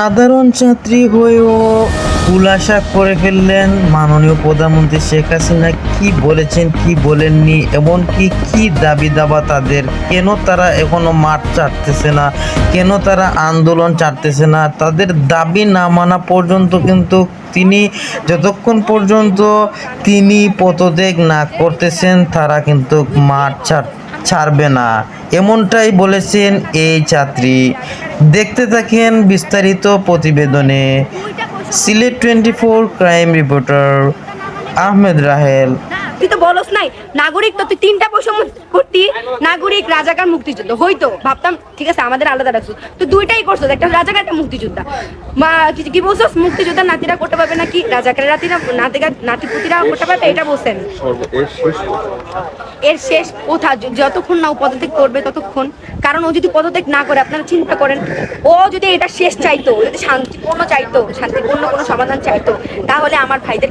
সাধারণ ছাত্রী হয়েও খুলাসা করে ফেললেন মাননীয় প্রধানমন্ত্রী শেখ হাসিনা কি বলেছেন কি বলেননি, এমনকি কি দাবি দাবা তাদের, কেন তারা এখনো মাঠ ছাড়তেছে না, কেন তারা আন্দোলন ছাড়তেছে না, তাদের দাবি না মানা পর্যন্ত কিন্তু তিনি যতক্ষণ পর্যন্ত তিনি পদত্যাগ না করতেছেন তারা কিন্তু মাঠ ছাড়বে না, এমনটাই বলেছেন এই ছাত্রী। দেখতে থাকেন বিস্তারিত প্রতিবেদনে। Sylhet 24 crime reporter Ahmed Rahel. তুই তো বলস নাই নাগরিক, তো তুই তিনটা পয়সা করতি, নাগরিক, রাজাকার, মুক্তিযুদ্ধ হইতো। ভাবতাম ঠিক আছে আমাদের আলাদা রাখছো, তুই দুইটাই করছো, একটা রাজাকার একটা মুক্তিযোদ্ধা। মা কি বলছস, মুক্তিযোদ্ধার নাতিরা করতে পারবে নাকি রাজাকারের নাতিপুতিরা করতে পারবে, এটা বলছেন। এর শেষ কোথা, যতক্ষণ না ও পদত্যাগ করবে ততক্ষণ। কারণ ও যদি পদত্যাগ না করে, আপনারা চিন্তা করেন, ও যদি এটা শেষ চাইতো, যদি শান্তিপূর্ণ কোনো সমাধান চাইতো, তাহলে আমার ভাইদের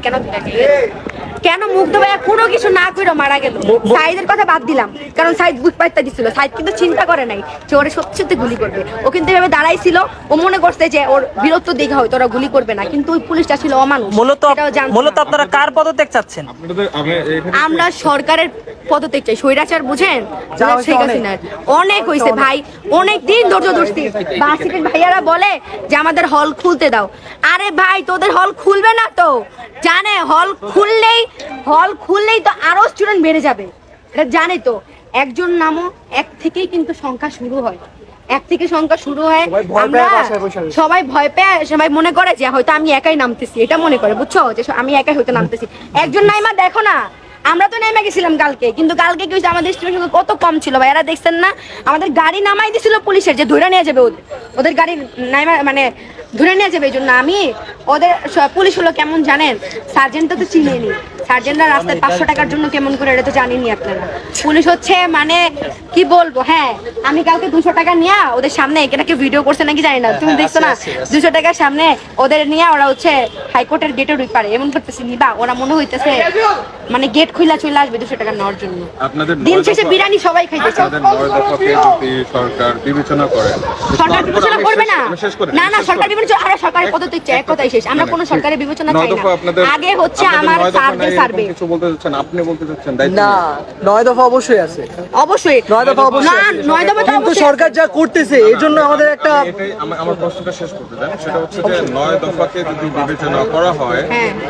কেন মুগ্ধ ভাইয়া কোনো কিছু না করে মারা গেল? সাইদের কথা বাদ দিলাম, কারণ সাইদ বুক পাইতে দিছিল, সাইদ কিন্তু চিন্তা করে নাই যে ওরা সত্যি সত্যি গুলি করবে। ও কিন্তু এভাবে দাঁড়াইছিল, ও মনে করছে যে ওর বীরত্ব দেখা হয়তো ওরা গুলি করবে না, কিন্তু ওই পুলিশটা ছিল অমানুষ। মূলত আপনারা কার পদত্যাগ চাচ্ছেন? আমরা সরকারের পদত্যাগ চাই। স্বৈরাচার বুঝেন, শেখ হাসিনার অনেক হয়েছে ভাই, অনেক দিন ধৈর্য ধরছি। বাসিকের ভাইয়ারা বলে যে আমাদের হল খুলতে দাও। আরে ভাই তোদের হল খুলবে না তো, জানে হল খুললেই তো আরো স্টুডেন্ট বেড়ে যাবে, এটা জানে তো। একজন নামও এক থেকেই কিন্তু সংখ্যা শুরু হয়, আমরা সবাই ভয় পেয়ে, সবাই মনে করে যে হয়তো আমি একাই নামতেছি, এটা মনে করে, বুঝছো, যে আমি একাই হয়তো নামতেছি। একজন নাইমা দেখো না, আমরা তো নেমে গেছিলাম কালকে, কিন্তু কালকে কি হয়েছে, আমাদের স্টুডেন্ট সংখ্যা কত কম ছিল ভাই, এরা দেখছেন না? আমাদের গাড়ি নামাই দিছিল পুলিশের, যে ধরে নিয়ে যাবে, ওদের গাড়ি নাইমা মানে ধরে নিয়ে যাবে। এই জন্য ওদের পুলিশ হলো কেমন জানেন, সার্জেন্টটা তো চিনেনি, সার্জেন্টরা রাস্তায় 500 টাকার জন্য কেমন করে, এটা তো জানেনি আপনারা। পুলিশ হচ্ছে মানে কি বলবো, হ্যাঁ আমি কালকে 200 টাকা নিয়ে ওদের সামনে, এটাকে ভিডিও করছে নাকি জানি না, তুমি দেখছো না, 200 টাকার সামনে ওদের নিয়ে ওরা হচ্ছে হাইকোর্টের গেটের ওই পারে এমন করতেছে, নিবা ওরা মনে হইতেছে মানে গেট খুলে চলে আসবে 200 টাকা নেওয়ার জন্য। দিন শেষে বিরিয়ানি সবাই খাইতেছে। সরকার বিবেচনা করবে না, না না সরকার বিবেচনা, আরে সরকারের পদত্যাগ চাই, এক কথাই শেষ। আমরা কোনো সরকারের বিবেচনা চাই না, আগে হচ্ছে আমার সার্ভে সার্ভে। কিছু বলতে চাচ্ছেন, আপনি বলতে চাচ্ছেন না, 9 দফা অবশ্যই আছে, অবশ্যই 9 দফা অবশ্যই, না 9 দফা কিন্তু সরকার যা করতেছে এর জন্য আমাদের একটা, আমার প্রশ্নটা শেষ করতে দেন। সেটা হচ্ছে যে 9 দফাকে যদি বিবেচনা করা হয়,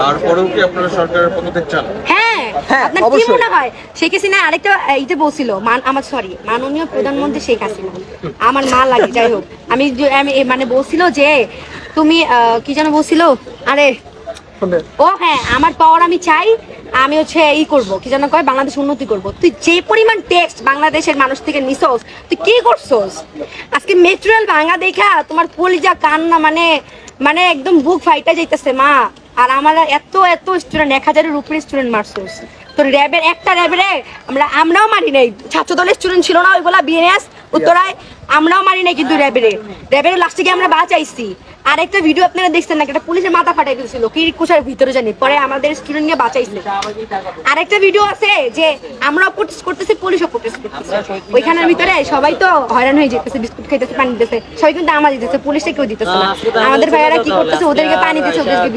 তারপরেও কি আপনারা সরকারের পদত্যাগ চান? হ্যাঁ, আপনার কি মনে হয় শেখ হাসিনা আরেকটা এইটা বলছিল, মাননীয় প্রধানমন্ত্রী শেখ হাসিনা, আমার মা লাগে, যাই হোক, আমি মানে বলছিল যে তুমি কি যেন বলছিল, আরে ও হ্যাঁ আমার পাওয়ার আমি চাই, আমি হচ্ছে করবো, কি যেন কয়, বাংলাদেশ উন্নতি করবো। তুই যে পরিমাণ টেক্সট বাংলাদেশের মানুষ থেকে নিছস, তুই কি করছস? আজকে মেটেরিয়াল ভাঙা দেখা তোমার কলিজা কান্না, মানে একদম বুক ফাইটা যাইতেছে মা। আর আমার এত স্টুডেন্ট, 1000-এর উপরে স্টুডেন্ট মারছস, তোর র্যাবের একটা র্যাবের আমরাও মারি নাই, ছাত্র দলের স্টুডেন্ট ছিল না ওইগুলা, বিএনএস উত্তরায়, আমরাও মারি নাই, কিন্তু র্যাবের লাস্টে গিয়ে আমরা বাঁচাইছি। আরেকটা ভিডিও আপনারা দেখছেন না, একটা পুলিশের মাথা ফাটাই দিয়েছিল কি কুচার ভিতরে জানি, পরে আমাদের স্টুডেন্ট নিয়ে বাঁচাইছে। আরেকটা ভিডিও আছে যে আমরাও প্রোটেস্ট করতেছি, পুলিশও প্রোটেস্ট করতেছে, ওইখানের ভিতরে সবাই তো হয়রান হয়ে যেতেছে, বিস্কুট খাইতেছে, পানি দিতেছে, সবাই কিন্তু আমার দিতেছে, পুলিশে কেউ দিতেছে না। আমাদের ভাইয়ারা কি করতেছে, ওদেরকে পানি দিতেছে, ওদেরকে